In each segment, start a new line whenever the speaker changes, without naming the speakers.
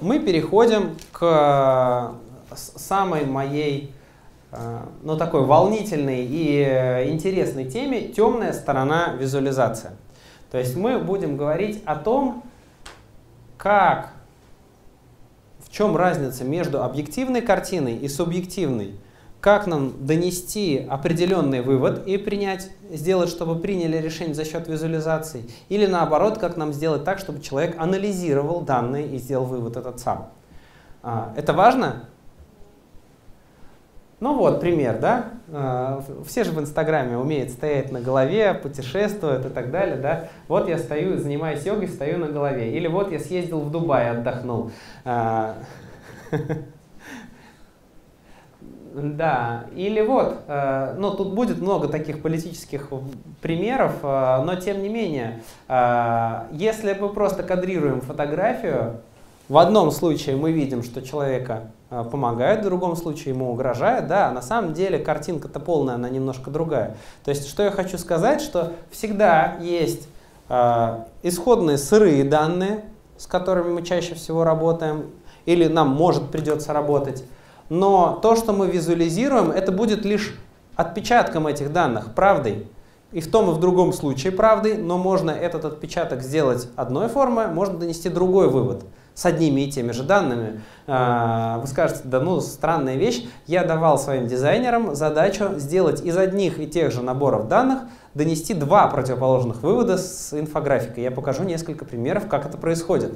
Мы переходим к самой моей, ну, такой волнительной и интересной теме — темная сторона визуализации. То есть мы будем говорить о том, в чем разница между объективной картиной и субъективной, как нам донести определенный вывод и сделать, чтобы приняли решение за счет визуализации, или наоборот, как нам сделать так, чтобы человек анализировал данные и сделал вывод этот сам. Это важно? Ну вот, пример, да? Все же в Инстаграме умеют стоять на голове, путешествуют и так далее, да? Вот я стою, занимаюсь йогой, стою на голове. Или вот я съездил в Дубай, отдохнул. Да, или вот, ну тут будет много таких политических примеров, но тем не менее, если мы просто кадрируем фотографию, в одном случае мы видим, что человека помогает, в другом случае ему угрожает, да, а на самом деле картинка-то полная, она немножко другая. То есть, что я хочу сказать, что всегда есть исходные сырые данные, с которыми мы чаще всего работаем, или нам, может, придется работать. Но то, что мы визуализируем, это будет лишь отпечатком этих данных, правдой. И в том и в другом случае правдой, но можно этот отпечаток сделать одной формой, можно донести другой вывод с одними и теми же данными. Вы скажете, да ну, странная вещь. Я давал своим дизайнерам задачу сделать из одних и тех же наборов данных, донести два противоположных вывода с инфографикой. Я покажу несколько примеров, как это происходит.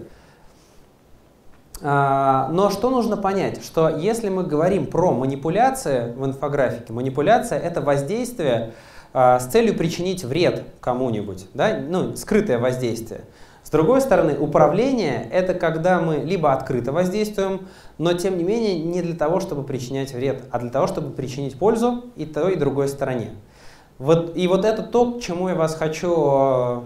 Но что нужно понять, что если мы говорим про манипуляции в инфографике, манипуляция — это воздействие с целью причинить вред кому-нибудь, да? Ну, скрытое воздействие. С другой стороны, управление — это когда мы либо открыто воздействуем, но тем не менее не для того, чтобы причинять вред, а для того, чтобы причинить пользу и той, и другой стороне. И вот это то, к чему я вас хочу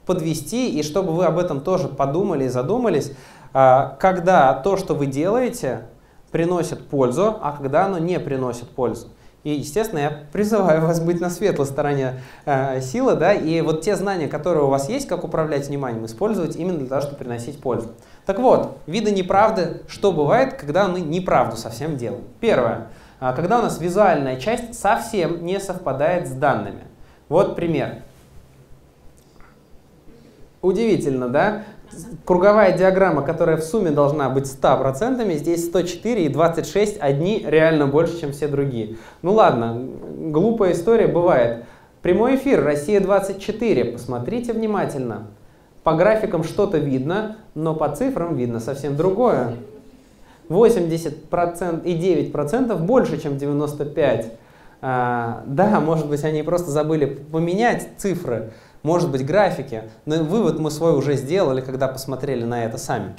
подвести, и чтобы вы об этом тоже подумали и задумались, когда то, что вы делаете, приносит пользу, а когда оно не приносит пользу. И, естественно, я призываю вас быть на светлой стороне силы, да, и вот те знания, которые у вас есть, как управлять вниманием, использовать именно для того, чтобы приносить пользу. Так вот, виды неправды, что бывает, когда мы неправду совсем делаем. Первое. Когда у нас визуальная часть совсем не совпадает с данными. Вот пример. Удивительно, да? Круговая диаграмма, которая в сумме должна быть 100%, здесь 104 и 26, одни реально больше, чем все другие. Ну ладно, глупая история бывает. Прямой эфир, Россия-24, посмотрите внимательно. По графикам что-то видно, но по цифрам видно совсем другое. 80% и 9% больше, чем 95%. Да, может быть, они просто забыли поменять цифры. Может быть, графики, но вывод мы свой уже сделали, когда посмотрели на это сами.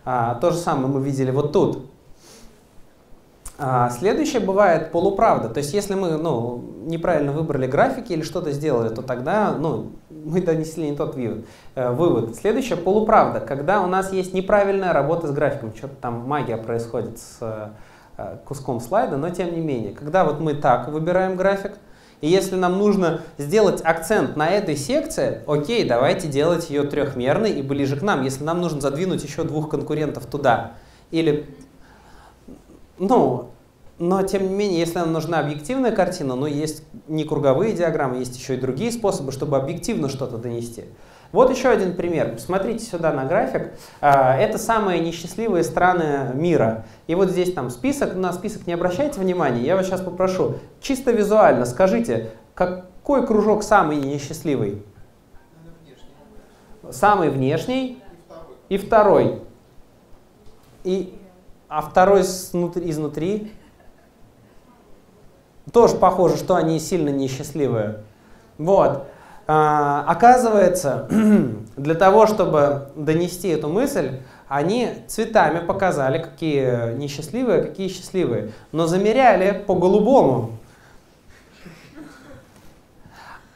То же самое мы видели вот тут. Следующее бывает полуправда. То есть, если мы неправильно выбрали графики или что-то сделали, то тогда мы донесли не тот вывод. Следующее полуправда, когда у нас есть неправильная работа с графиком. Что-то там магия происходит с куском слайда, но тем не менее. Когда вот мы так выбираем график, и если нам нужно сделать акцент на этой секции, окей, давайте делать ее трехмерной и ближе к нам. Если нам нужно задвинуть еще двух конкурентов туда. Но тем не менее, если нам нужна объективная картина, есть не круговые диаграммы, есть еще и другие способы, чтобы объективно что-то донести. Вот еще один пример. Посмотрите сюда на график. Это самые несчастливые страны мира. И вот здесь там список. На список не обращайте внимания. Я вас сейчас попрошу, чисто визуально скажите, какой кружок самый несчастливый? Самый внешний и второй. А второй изнутри? Тоже похоже, что они сильно несчастливые. Вот. Оказывается, для того, чтобы донести эту мысль, они цветами показали, какие несчастливые, а какие счастливые. Но замеряли по голубому.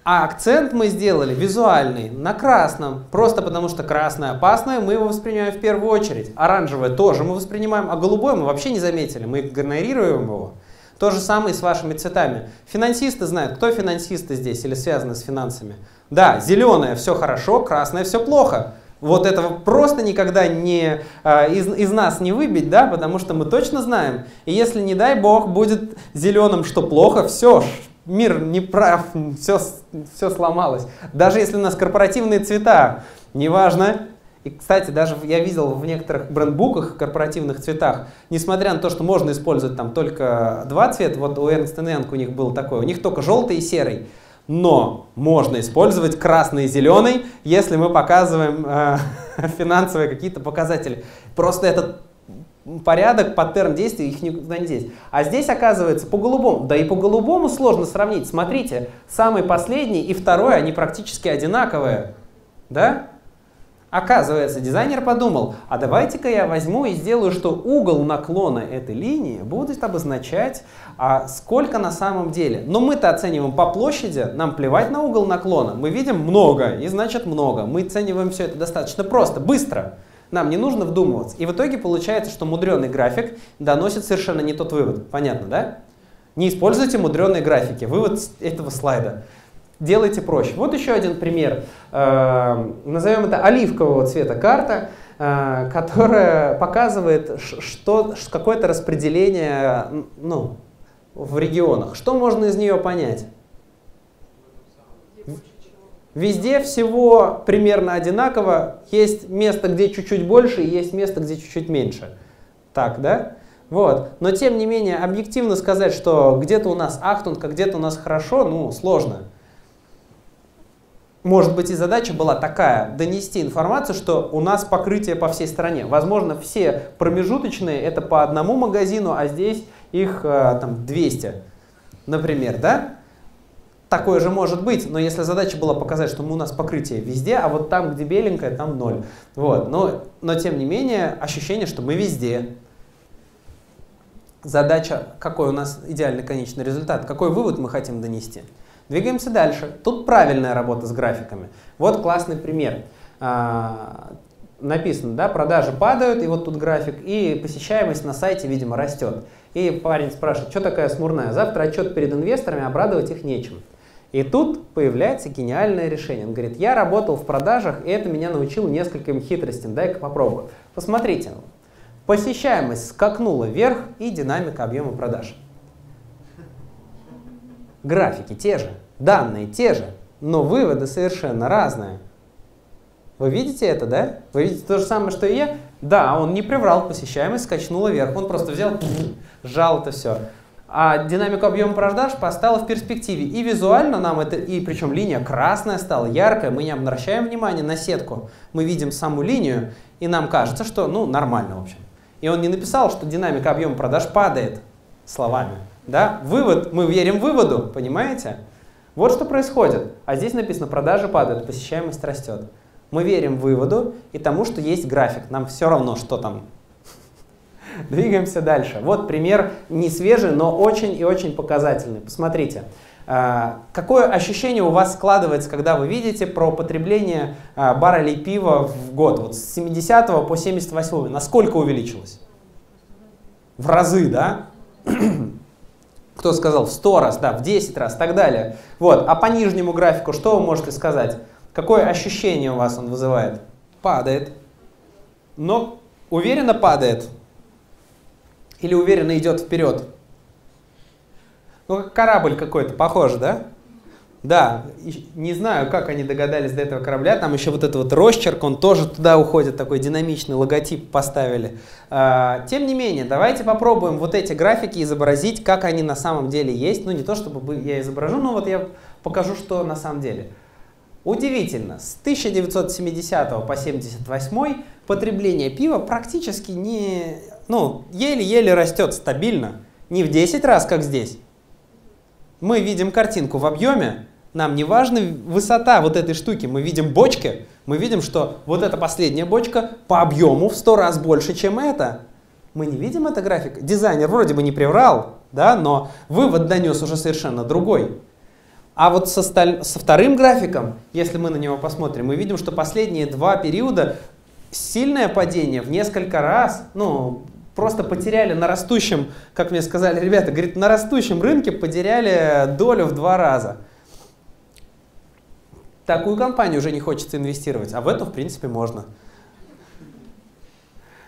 А акцент мы сделали визуальный на красном. Просто потому что красное опасное, мы его воспринимаем в первую очередь. Оранжевое тоже мы воспринимаем, а голубое мы вообще не заметили. Мы игнорируем его. То же самое и с вашими цветами. Финансисты знают, кто финансисты здесь или связаны с финансами. Да, зеленое все хорошо, красное все плохо. Вот этого просто никогда не, из нас не выбить, да, потому что мы точно знаем. И если, не дай бог, будет зеленым, что плохо, все, мир не прав, все сломалось. Даже если у нас корпоративные цвета, неважно. И, кстати, даже я видел в некоторых брендбуках, корпоративных цветах, несмотря на то, что можно использовать там только два цвета, вот у Ernst & Young у них был такой, у них только желтый и серый. Но можно использовать красный и зеленый, если мы показываем финансовые какие-то показатели. Просто этот порядок, паттерн действий, их никуда не здесь. А здесь оказывается по голубому. Да и по голубому сложно сравнить. Смотрите, самый последний и второй, они практически одинаковые. Да? Оказывается, дизайнер подумал, а давайте-ка я возьму и сделаю, что угол наклона этой линии будет обозначать, сколько на самом деле. Но мы-то оцениваем по площади, нам плевать на угол наклона. Мы видим много, и значит много. Мы оцениваем все это достаточно просто, быстро. Нам не нужно вдумываться. И в итоге получается, что мудреный график доносит совершенно не тот вывод. Понятно, да? Не используйте мудреные графики. Вывод этого слайда. Делайте проще. Вот еще один пример. Назовем это оливкового цвета карта, которая показывает какое-то распределение в регионах. Что можно из нее понять? Везде всего примерно одинаково. Есть место, где чуть-чуть больше, и есть место, где чуть-чуть меньше. Так, да? Вот. Но тем не менее, объективно сказать, что где-то у нас ахтунг, а где-то у нас хорошо, сложно. Может быть, и задача была такая, донести информацию, что у нас покрытие по всей стране. Возможно, все промежуточные это по одному магазину, а здесь их там 200, например, да? Такое же может быть, но если задача была показать, что у нас покрытие везде, а вот там, где беленькое, там 0. Вот. Но тем не менее, ощущение, что мы везде. Задача, какой у нас идеальный конечный результат, какой вывод мы хотим донести. Двигаемся дальше. Тут правильная работа с графиками. Вот классный пример. Написано, да, продажи падают, и вот тут график, и посещаемость на сайте, видимо, растет. И парень спрашивает, что такая смурная? Завтра отчет перед инвесторами, обрадовать их нечем. И тут появляется гениальное решение. Он говорит, я работал в продажах, и это меня научило нескольким хитростям. Дай-ка попробую. Посмотрите. Посещаемость скакнула вверх, и динамика объема продаж. Графики те же, данные те же, но выводы совершенно разные. Вы видите это, да? Вы видите то же самое, что и я? Да, он не приврал, посещаемость скачнула вверх. Он просто взял, сжал это все. А динамику объема продаж поставила в перспективе. И визуально нам это, и причем линия красная стала, яркая. Мы не обращаем внимания на сетку. Мы видим саму линию, и нам кажется, что, нормально, в общем. И он не написал, что динамика объема продаж падает словами. Да? Вывод, мы верим выводу, понимаете? Вот что происходит. А здесь написано, продажи падают, посещаемость растет. Мы верим выводу и тому, что есть график. Нам все равно, что там. Двигаемся дальше. Вот пример не свежий, но очень и очень показательный. Посмотрите. Какое ощущение у вас складывается, когда вы видите про потребление баррелей пива в год? Вот с 70 по 78. Насколько увеличилось? В разы, да? Кто сказал? В 100 раз, да, в 10 раз, так далее. Вот. А по нижнему графику что вы можете сказать? Какое ощущение у вас он вызывает? Падает. Но уверенно падает. Или уверенно идет вперед? Как корабль какой-то, похоже, да? Да, не знаю, как они догадались до этого корабля, там еще вот этот вот росчерк, он тоже туда уходит, такой динамичный логотип поставили. Тем не менее, давайте попробуем вот эти графики изобразить, как они на самом деле есть. Не то чтобы я изображу, но вот я покажу, что на самом деле. Удивительно, с 1970 по 1978 потребление пива практически еле-еле растет стабильно. Не в 10 раз, как здесь. Мы видим картинку в объеме, нам не важна высота вот этой штуки, мы видим бочки, мы видим, что вот эта последняя бочка по объему в 100 раз больше, чем эта. Мы не видим это график. Дизайнер вроде бы не приврал, да, но вывод донес уже совершенно другой. А вот со вторым графиком, если мы на него посмотрим, мы видим, что последние два периода сильное падение в несколько раз, просто потеряли на растущем, как мне сказали ребята, говорит, на растущем рынке потеряли долю в 2 раза. такую компанию уже не хочется инвестировать, а в эту, в принципе, можно.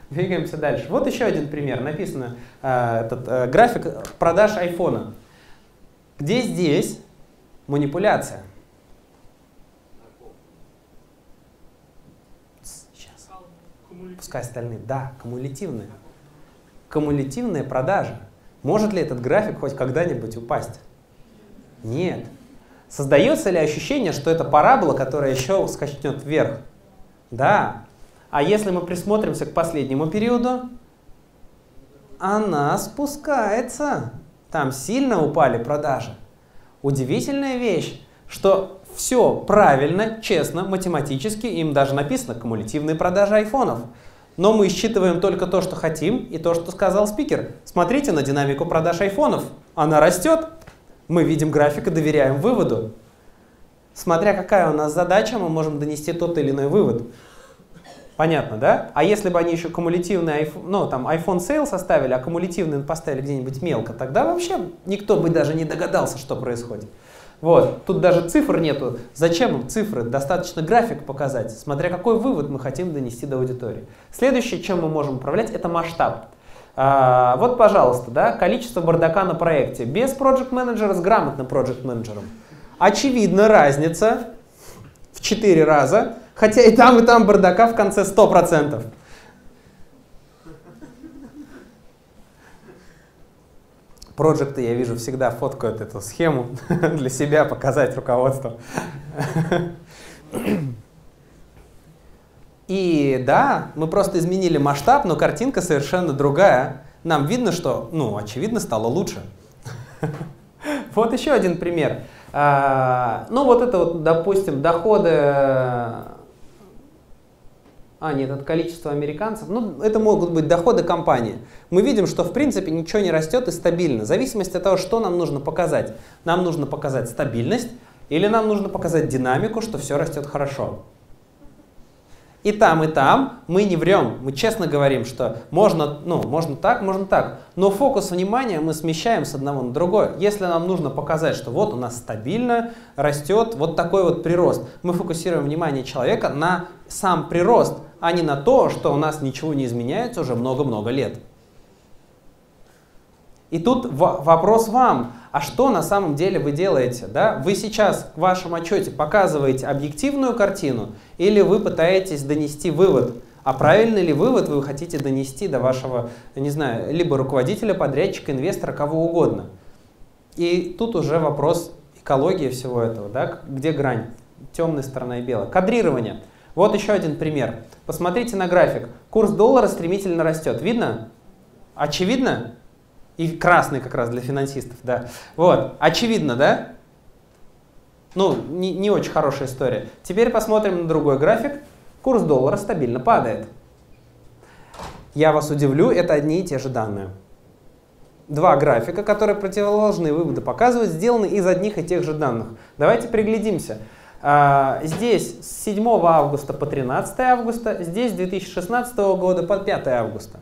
Двигаемся дальше. Вот еще один пример. Написано график продаж айфона. Где здесь манипуляция? Сейчас. Пускай остальные. Да, кумулятивные. Кумулятивные продажи. Может ли этот график хоть когда-нибудь упасть? Нет. Создается ли ощущение, что это парабола, которая еще скачнет вверх? Да. А если мы присмотримся к последнему периоду, она спускается. Там сильно упали продажи. Удивительная вещь, что все правильно, честно, математически, им даже написано кумулятивные продажи айфонов. Но мы считываем только то, что хотим, и то, что сказал спикер. Смотрите на динамику продаж айфонов. Она растет. Мы видим график и доверяем выводу. Смотря какая у нас задача, мы можем донести тот или иной вывод. Понятно, да? А если бы они еще кумулятивный iPhone Sale составили, а кумулятивный поставили где-нибудь мелко, тогда вообще никто бы даже не догадался, что происходит. Вот. Тут даже цифр нету. Зачем им цифры? Достаточно график показать, смотря какой вывод мы хотим донести до аудитории. Следующее, чем мы можем управлять, это масштаб. Вот, пожалуйста, да, количество бардака на проекте. Без проект-менеджера, с грамотным проект-менеджером. Очевидна разница в 4 раза, хотя и там бардака в конце 100%. Проекты, я вижу, всегда фоткают эту схему для себя, показать руководству. И да, мы просто изменили масштаб, но картинка совершенно другая. Нам видно, что, очевидно, стало лучше. Вот еще один пример. Вот это вот, допустим, доходы... нет, это количество американцев. Это могут быть доходы компании. Мы видим, что в принципе ничего не растет и стабильно. В зависимости от того, что нам нужно показать. Нам нужно показать стабильность или нам нужно показать динамику, что все растет хорошо. И там мы не врем, мы честно говорим, что можно так, но фокус внимания мы смещаем с одного на другое. Если нам нужно показать, что вот у нас стабильно растет вот такой вот прирост, мы фокусируем внимание человека на сам прирост, а не на то, что у нас ничего не изменяется уже много-много лет. И тут вопрос вам, а что на самом деле вы делаете? Да? Вы сейчас в вашем отчете показываете объективную картину или вы пытаетесь донести вывод? А правильный ли вывод вы хотите донести до вашего, не знаю, либо руководителя, подрядчика, инвестора, кого угодно? И тут уже вопрос экологии всего этого, да? Где грань? Темная сторона и белая. Кадрирование. Вот еще один пример. Посмотрите на график. Курс доллара стремительно растет. Видно? Очевидно? И красный как раз для финансистов, да. Вот, очевидно, да? Не очень хорошая история. Теперь посмотрим на другой график. Курс доллара стабильно падает. Я вас удивлю, это одни и те же данные. Два графика, которые противоположные выводы показывают, сделаны из одних и тех же данных. Давайте приглядимся. Здесь с 7 августа по 13 августа, здесь с 2016 года по 5 августа.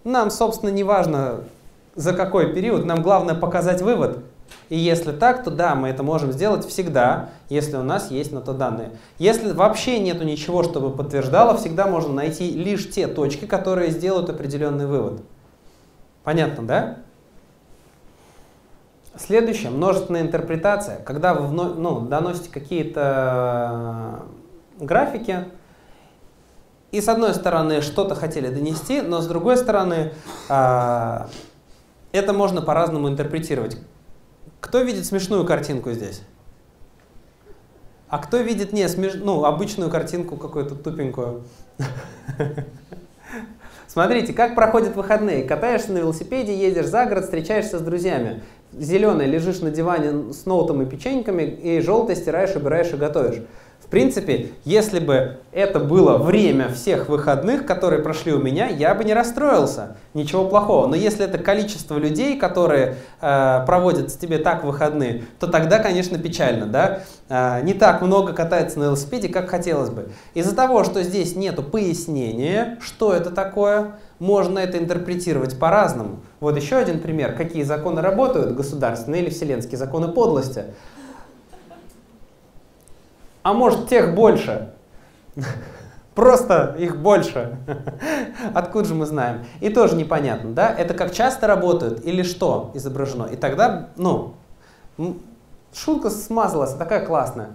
Нам, собственно, не важно, за какой период, нам главное показать вывод. И если так, то да, мы это можем сделать всегда, если у нас есть на то данные. Если вообще нету ничего, чтобы подтверждало, всегда можно найти лишь те точки, которые сделают определенный вывод. Понятно, да? Следующее, множественная интерпретация. Когда вы доносите какие-то графики, и с одной стороны что-то хотели донести, но с другой стороны это можно по-разному интерпретировать. Кто видит смешную картинку здесь? А кто видит обычную картинку какую-то тупенькую? Смотрите, как проходят выходные. Катаешься на велосипеде, едешь за город, встречаешься с друзьями. Зеленый лежишь на диване с ноутом и печеньками, и желтый стираешь, убираешь и готовишь. В принципе, если бы это было время всех выходных, которые прошли у меня, я бы не расстроился. Ничего плохого. Но если это количество людей, которые проводят с тебе так выходные, то тогда, конечно, печально. Да? Не так много катается на велосипеде, как хотелось бы. Из-за того, что здесь нету пояснения, что это такое, можно это интерпретировать по-разному. Вот еще один пример. Какие законы работают, государственные или вселенские законы подлости. А может, тех больше? Просто их больше. Откуда же мы знаем? И тоже непонятно, да? Это как часто работают или что изображено? И тогда, ну, шутка смазалась, такая классная.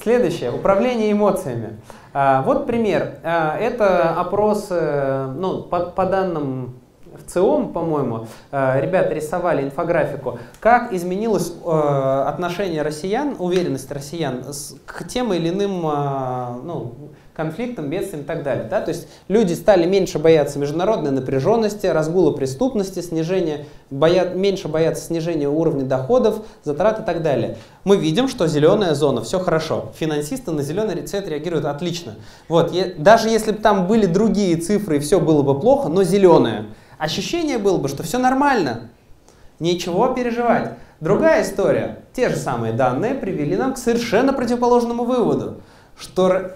Следующее. Управление эмоциями. Вот пример. Это опрос, ну, по данным в ЦИОМ, по-моему, ребята рисовали инфографику, как изменилось отношение россиян, уверенность россиян к тем или иным ну, конфликтам, бедствиям и так далее. Да? То есть люди стали меньше бояться международной напряженности, разгула преступности, меньше боятся снижения уровня доходов, затрат и так далее. Мы видим, что зеленая зона, все хорошо. Финансисты на зеленый цвет реагируют отлично. Вот. Даже если бы там были другие цифры и все было бы плохо, но зеленая. Ощущение было бы, что все нормально, ничего переживать. Другая история. Те же самые данные привели нам к совершенно противоположному выводу, что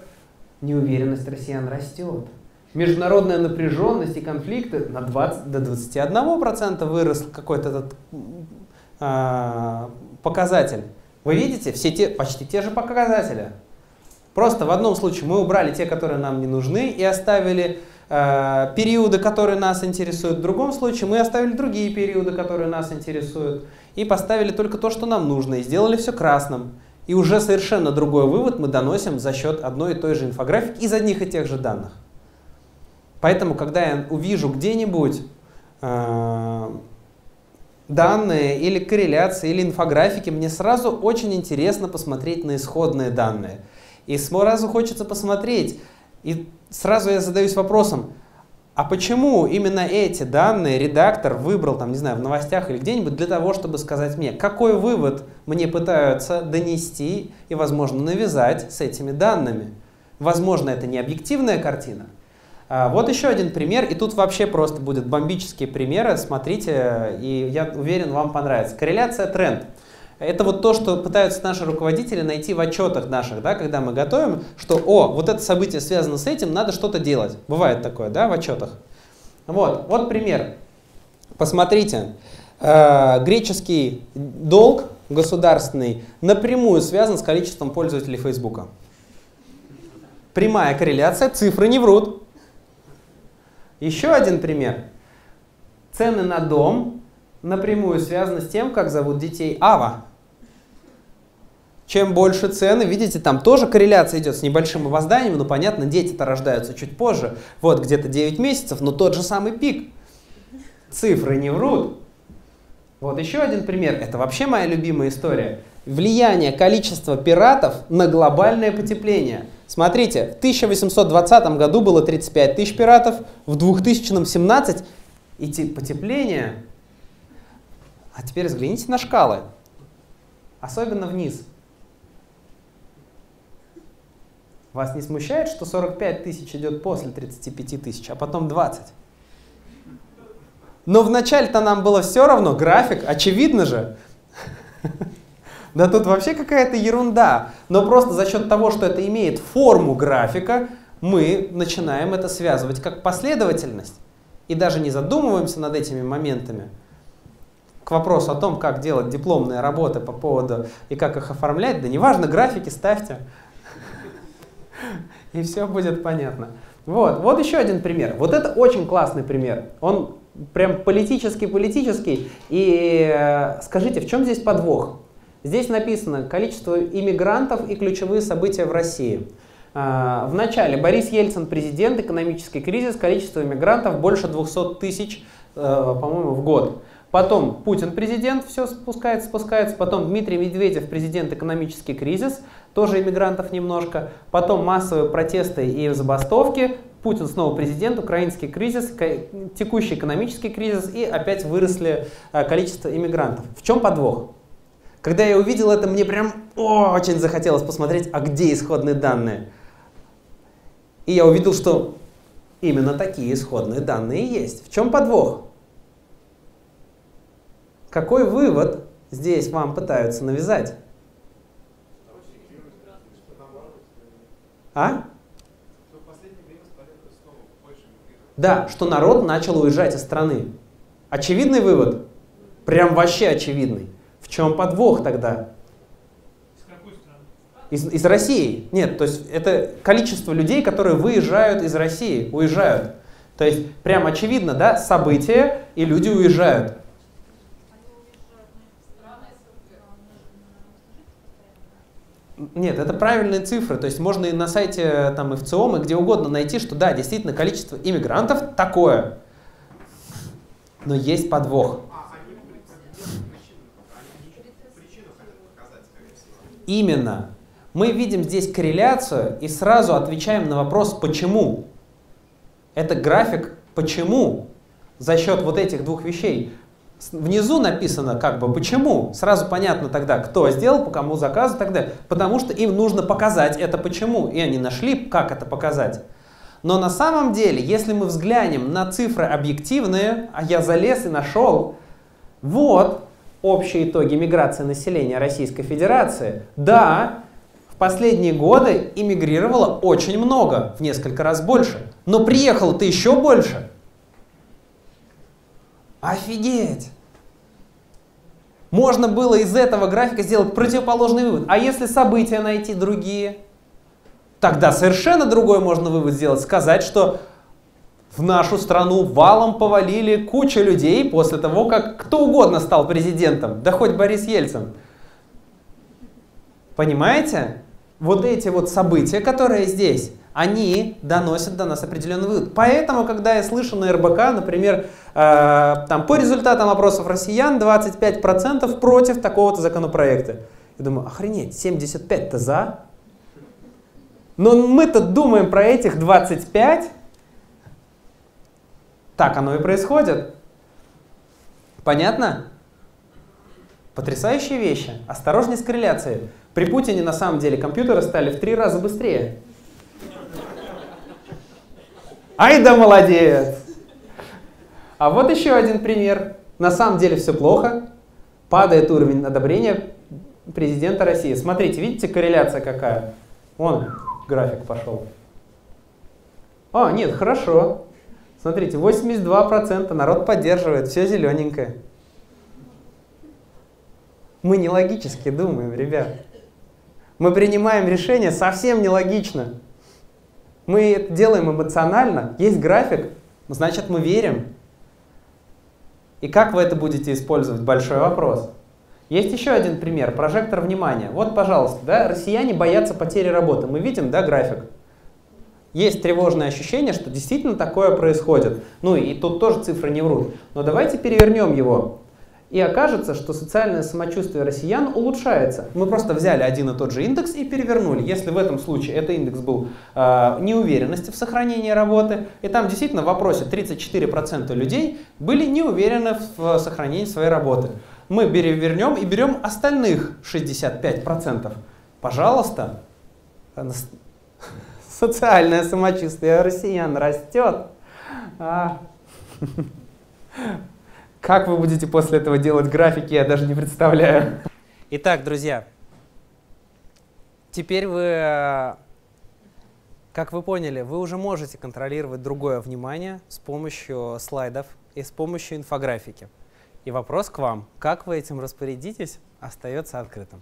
неуверенность россиян растет. Международная напряженность и конфликты до 21% вырос какой-то этот показатель. Вы видите, почти те же показатели. Просто в одном случае мы убрали те, которые нам не нужны, и оставили периоды, которые нас интересуют. В другом случае мы оставили другие периоды, которые нас интересуют, и поставили только то, что нам нужно, и сделали все красным. И уже совершенно другой вывод мы доносим за счет одной и той же инфографики из одних и тех же данных. Поэтому, когда я увижу где-нибудь данные или корреляции, или инфографики, мне сразу очень интересно посмотреть на исходные данные. И сразу хочется посмотреть, и сразу я задаюсь вопросом, а почему именно эти данные редактор выбрал, там, не знаю, в новостях или где-нибудь для того, чтобы сказать мне, какой вывод мне пытаются донести и, возможно, навязать с этими данными. Возможно, это не объективная картина. Вот еще один пример, и тут вообще просто будут бомбические примеры, смотрите, и я уверен, вам понравится. Корреляция тренд. Это вот то, что пытаются наши руководители найти в отчетах наших, да, когда мы готовим, что, вот это событие связано с этим, надо что-то делать. Бывает такое, да, в отчетах. Вот пример. Посмотрите, греческий долг государственный напрямую связан с количеством пользователей Фейсбука. Прямая корреляция, цифры не врут. Еще один пример. Цены на дом напрямую связаны с тем, как зовут детей Ава. Чем больше цены, видите, там тоже корреляция идет с небольшим опозданием, но понятно, дети-то рождаются чуть позже. Вот где-то 9 месяцев, но тот же самый пик. Цифры не врут. Вот еще один пример. Это вообще моя любимая история. Влияние количества пиратов на глобальное потепление. Смотрите, в 1820 году было 35 тысяч пиратов, в 2000 17 и потепление. А теперь взгляните на шкалы. Особенно вниз. Вас не смущает, что 45 тысяч идет после 35 тысяч, а потом 20? Но вначале-то нам было все равно, график, очевидно же. Да тут вообще какая-то ерунда. Но просто за счет того, что это имеет форму графика, мы начинаем это связывать как последовательность. И даже не задумываемся над этими моментами. К вопросу о том, как делать дипломные работы по поводу и как их оформлять, да неважно, графики ставьте. И все будет понятно. Вот еще один пример. Вот это очень классный пример. Он прям политический. И скажите, в чем здесь подвох? Здесь написано количество иммигрантов и ключевые события в России. В начале Борис Ельцин президент, экономический кризис, количество иммигрантов больше 200 тысяч, по-моему, в год. Потом Путин президент, все спускается. Потом Дмитрий Медведев президент, экономический кризис, тоже иммигрантов немножко. Потом массовые протесты и забастовки. Путин снова президент, украинский кризис, текущий экономический кризис и опять выросли количество иммигрантов. В чем подвох? Когда я увидел это, мне прям очень захотелось посмотреть, а где исходные данные. И я увидел, что именно такие исходные данные есть. В чем подвох? Какой вывод здесь вам пытаются навязать? А? Да, что народ начал уезжать из страны. Очевидный вывод? Прям вообще очевидный. В чем подвох тогда?
Из какой страны?
Из России. Нет, то есть это количество людей, которые выезжают из России, уезжают. То есть прям очевидно, да, события, и люди уезжают. Нет, это правильные цифры. То есть можно и на сайте там, и в ЦИОМ, и где угодно найти, что да, действительно количество иммигрантов такое. Но есть подвох. Именно. Мы видим здесь корреляцию и сразу отвечаем на вопрос «почему?». Это график «почему?». За счет вот этих двух вещей. Внизу написано как бы «почему?». Сразу понятно тогда, кто сделал, по кому заказ и так далее. Потому что им нужно показать это «почему?». И они нашли, как это показать. Но на самом деле, если мы взглянем на цифры объективные, а я залез и нашел, вот общие итоги миграции населения Российской Федерации. Да, в последние годы эмигрировало очень много, в несколько раз больше. Но приехало-то еще больше. Офигеть! Можно было из этого графика сделать противоположный вывод. А если события найти другие? Тогда совершенно другой можно вывод сделать. Сказать, что в нашу страну валом повалили куча людей после того, как кто угодно стал президентом. Да хоть Борис Ельцин. Понимаете? Вот эти вот события, которые здесь, они доносят до нас определенный вывод. Поэтому, когда я слышу на РБК, например, там, по результатам опросов россиян 25% против такого-то законопроекта. Я думаю, охренеть, 75-то за? Но мы-то думаем про этих 25. Так оно и происходит. Понятно? Потрясающие вещи. Осторожней с корреляцией. При Путине на самом деле компьютеры стали в 3 раза быстрее. Ай да молодец! А вот еще один пример. На самом деле все плохо. Падает уровень одобрения президента России. Смотрите, видите, корреляция какая? Вон график пошел. А, нет, хорошо. Смотрите, 82% народ поддерживает, все зелененькое. Мы не логически думаем, ребят. Мы принимаем решения совсем нелогично. Мы это делаем эмоционально. Есть график, значит мы верим. И как вы это будете использовать? Большой вопрос. Есть еще один пример. Прожектор внимания. Вот, пожалуйста, да, россияне боятся потери работы. Мы видим, да, график? Есть тревожное ощущение, что действительно такое происходит. Ну и тут тоже цифры не врут. Но давайте перевернем его. И окажется, что социальное самочувствие россиян улучшается. Мы просто взяли один и тот же индекс и перевернули. Если в этом случае этот индекс был неуверенности в сохранении работы, и там действительно в вопросе 34% людей были не уверены в сохранении своей работы. Мы перевернем и берем остальных 65%. Пожалуйста, социальное самочувствие россиян растет. Как вы будете после этого делать графики, я даже не представляю. Итак, друзья, теперь вы, как вы поняли, вы уже можете контролировать другое внимание с помощью слайдов и с помощью инфографики. И вопрос к вам, как вы этим распорядитесь, остается открытым.